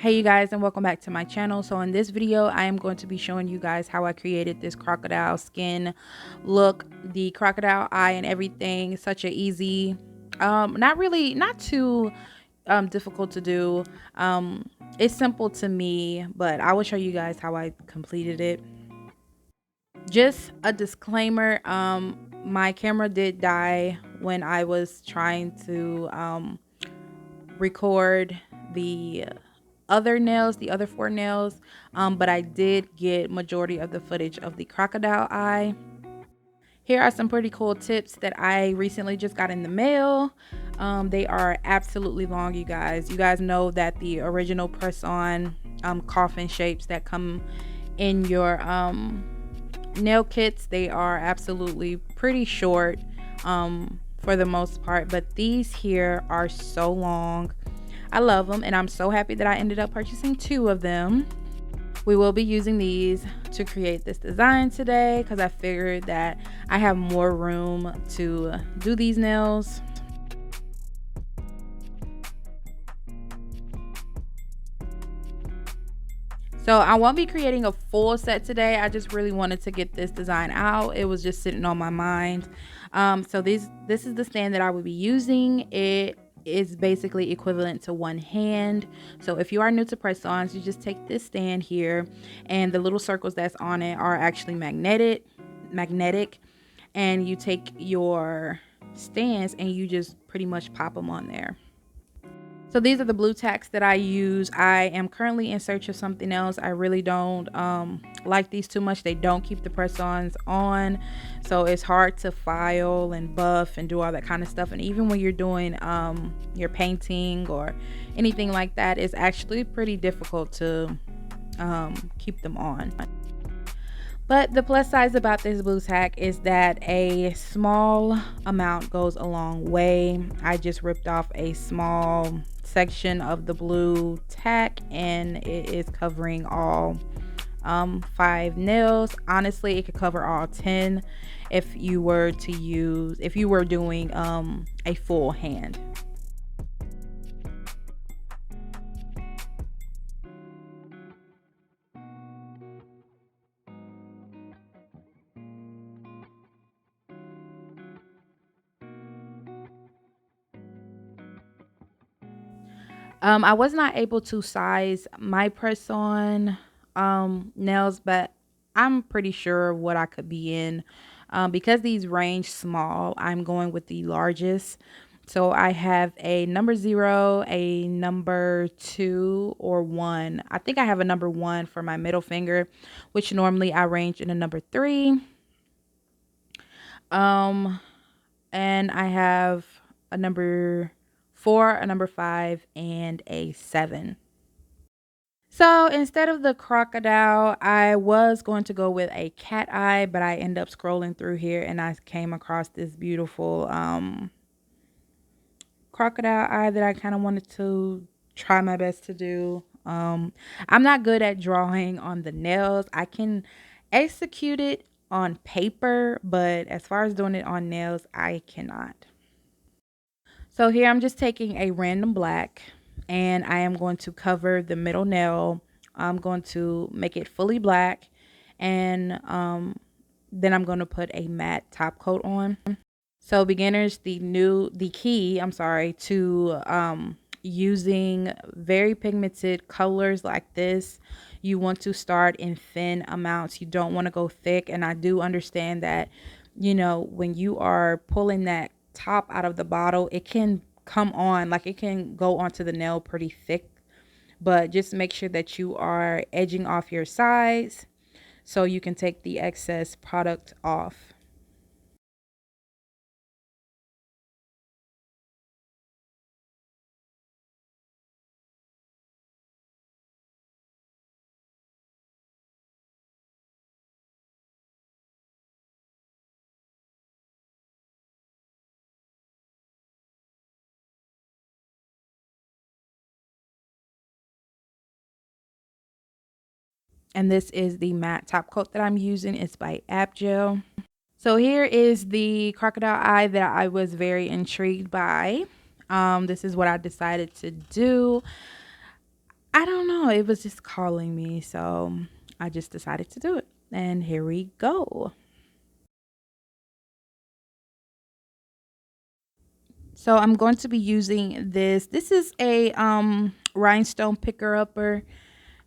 Hey you guys, and welcome back to my channel. So in this video I am going to be showing you guys how I created this crocodile skin look, the crocodile eye and everything. Such a easy, not too difficult to do. It's simple to me, but I will show you guys how I completed it. Just a disclaimer, my camera did die when I was trying to record the other four nails, but I did get majority of the footage of the crocodile eye. Here are some pretty cool tips that I recently just got in the mail. They are absolutely long, you guys. You guys know that the original press-on coffin shapes that come in your nail kits, they are absolutely pretty short for the most part, but these here are so long. I love them, and I'm so happy that I ended up purchasing 2 of them. We will be using these to create this design today because I figured that I have more room to do these nails. So I won't be creating a full set today. I just really wanted to get this design out. It was just sitting on my mind. So this is the stand that I would be using. It is basically equivalent to one hand. So if you are new to press-ons, you just take this stand here, and the little circles that's on it are actually magnetic, and you take your stands and you just pretty much pop them on there. So these are the blue tacks that I use. I am currently in search of something else. I really don't like these too much. They don't keep the press-ons on, so it's hard to file and buff and do all that kind of stuff. And even when you're doing your painting or anything like that, it's actually pretty difficult to keep them on. But the plus size about this blue tack is that a small amount goes a long way. I just ripped off a small section of the blue tack, and it is covering all 5 nails. Honestly, it could cover all 10 if you were doing a full hand. I was not able to size my press-on nails, but I'm pretty sure what I could be in. Because these range small, I'm going with the largest. So I have a number 0, a number 2, or 1. I think I have a number 1 for my middle finger, which normally I range in a number 3. And I have a number 4, a number 5, and a 7. So instead of the crocodile, I was going to go with a cat eye, but I ended up scrolling through here and I came across this beautiful crocodile eye that I kind of wanted to try my best to do. I'm not good at drawing on the nails. I can execute it on paper, but as far as doing it on nails, I cannot. So here I'm just taking a random black, and I am going to cover the middle nail. I'm going to make it fully black, and then I'm going to put a matte top coat on. So beginners, the key to using very pigmented colors like this, you want to start in thin amounts. You don't want to go thick, and I do understand that, you know, when you are pulling that top out of the bottle, it can come on, like it can go onto the nail pretty thick, but just make sure that you are edging off your sides so you can take the excess product off. And this is the matte top coat that I'm using. It's by Gel. So here is the crocodile eye that I was very intrigued by. This is what I decided to do. I I don't know, it was just calling me, so I just decided to do it. And here we go. So I'm going to be using this. This is a rhinestone picker upper.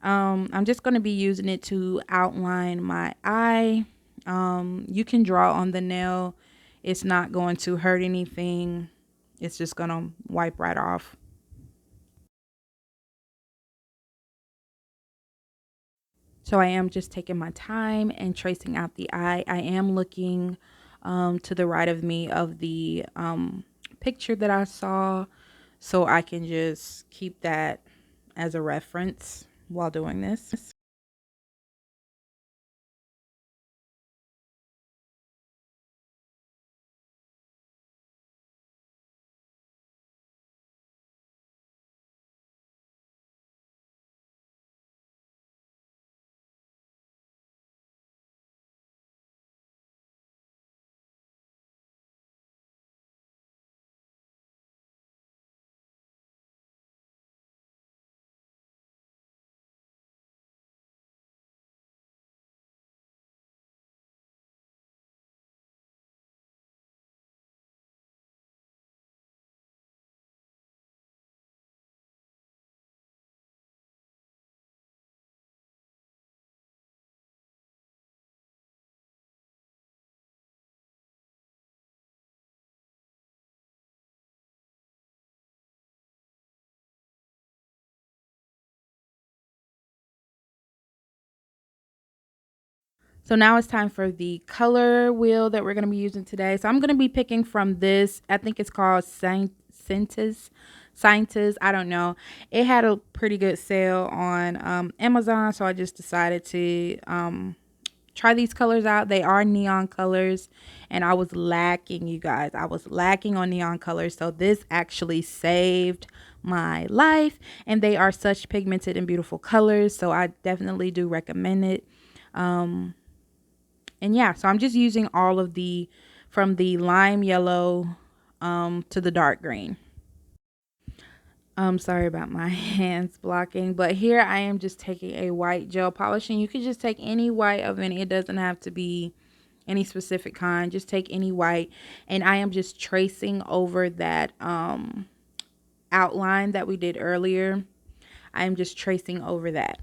I'm just going to be using it to outline my eye. You can draw on the nail. It's not going to hurt anything. It's just going to wipe right off. So I am just taking my time and tracing out the eye. I am looking to the right of me of the picture that I saw, so I can just keep that as a reference while doing this. So now it's time for the color wheel that we're going to be using today. So I'm going to be picking from this. I think it's called Scientist. Scientist. I don't know. It had a pretty good sale on Amazon. So I just decided to try these colors out. They are neon colors. And I was lacking, you guys. I was lacking on neon colors. So this actually saved my life. And they are such pigmented and beautiful colors. So I definitely do recommend it. And yeah, so I'm just using all of the from the lime yellow to the dark green. Sorry about my hands blocking, but here I am just taking a white gel polish, and you can just take any white of any. It doesn't have to be any specific kind. Just take any white, and I am just tracing over that outline that we did earlier. I am just tracing over that.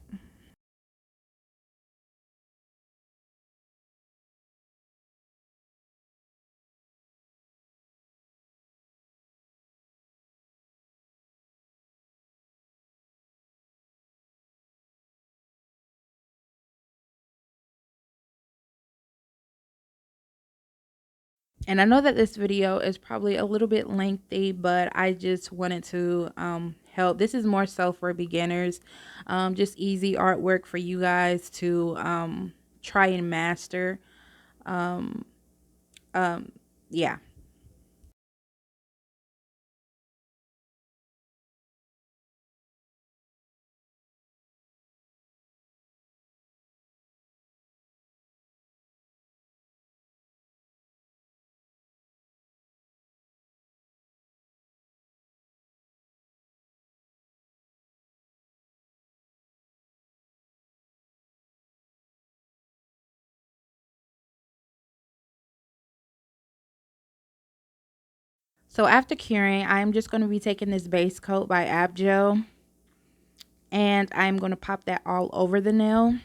And I know that this video is probably a little bit lengthy, but I just wanted to help. This is more so for beginners, just easy artwork for you guys to try and master. Um, yeah. So after curing, I'm just going to be taking this base coat by Abgel, and I'm going to pop that all over the nail.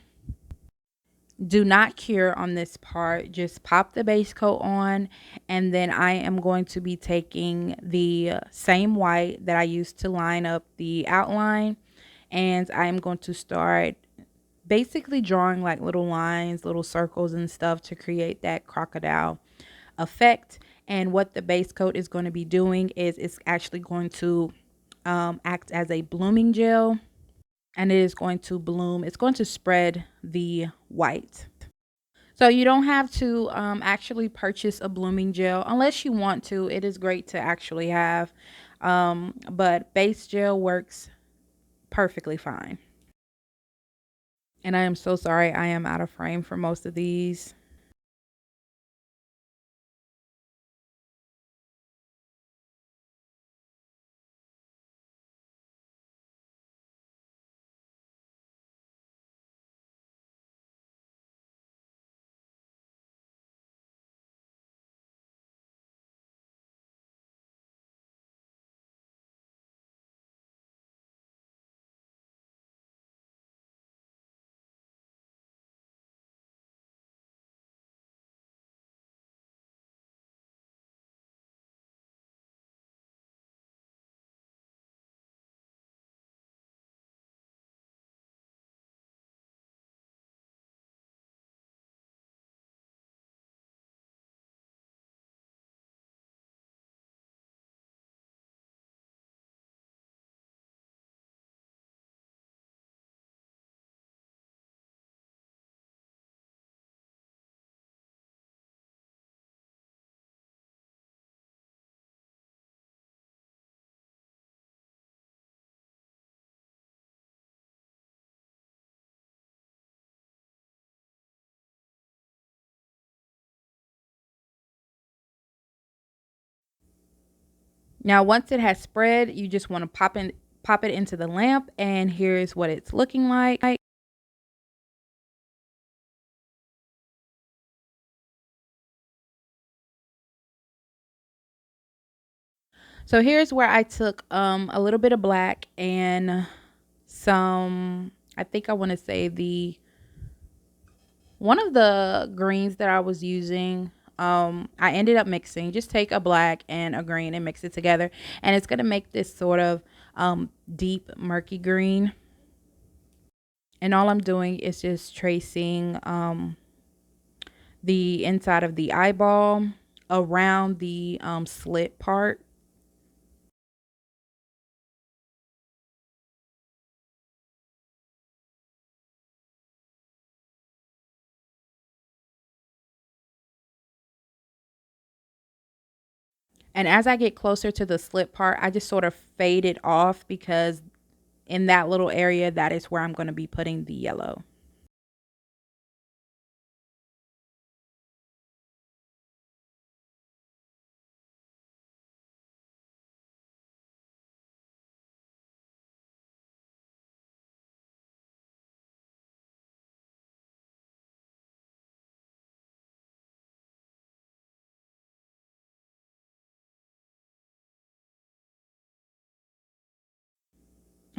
Do not cure on this part. Just pop the base coat on, and then I am going to be taking the same white that I used to line up the outline, and I'm going to start basically drawing like little lines, little circles and stuff to create that crocodile effect. And what the base coat is going to be doing is it's actually going to act as a blooming gel, and it is going to bloom. It's going to spread the white. So you don't have to actually purchase a blooming gel unless you want to. It is great to actually have, but base gel works perfectly fine. And I am so sorry I am out of frame for most of these. Now, once it has spread, you just want to pop it into the lamp, and here's what it's looking like. So here's where I took a little bit of black and some, I think I want to say the one of the greens that I was using. I ended up mixing, just take a black and a green and mix it together, and it's going to make this sort of deep murky green. And all I'm doing is just tracing the inside of the eyeball around the slit part. And as I get closer to the slit part, I just sort of fade it off because in that little area, that is where I'm going to be putting the yellow.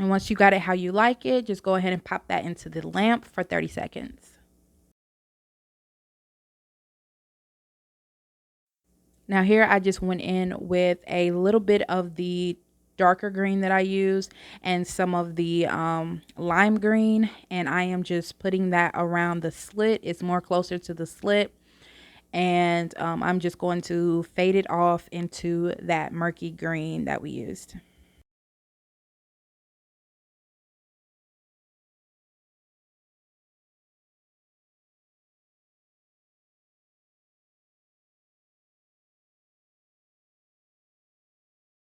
And once you got it how you like it, just go ahead and pop that into the lamp for 30 seconds. Now here I just went in with a little bit of the darker green that I use and some of the lime green, and I am just putting that around the slit. It's more closer to the slit, and I'm just going to fade it off into that murky green that we used.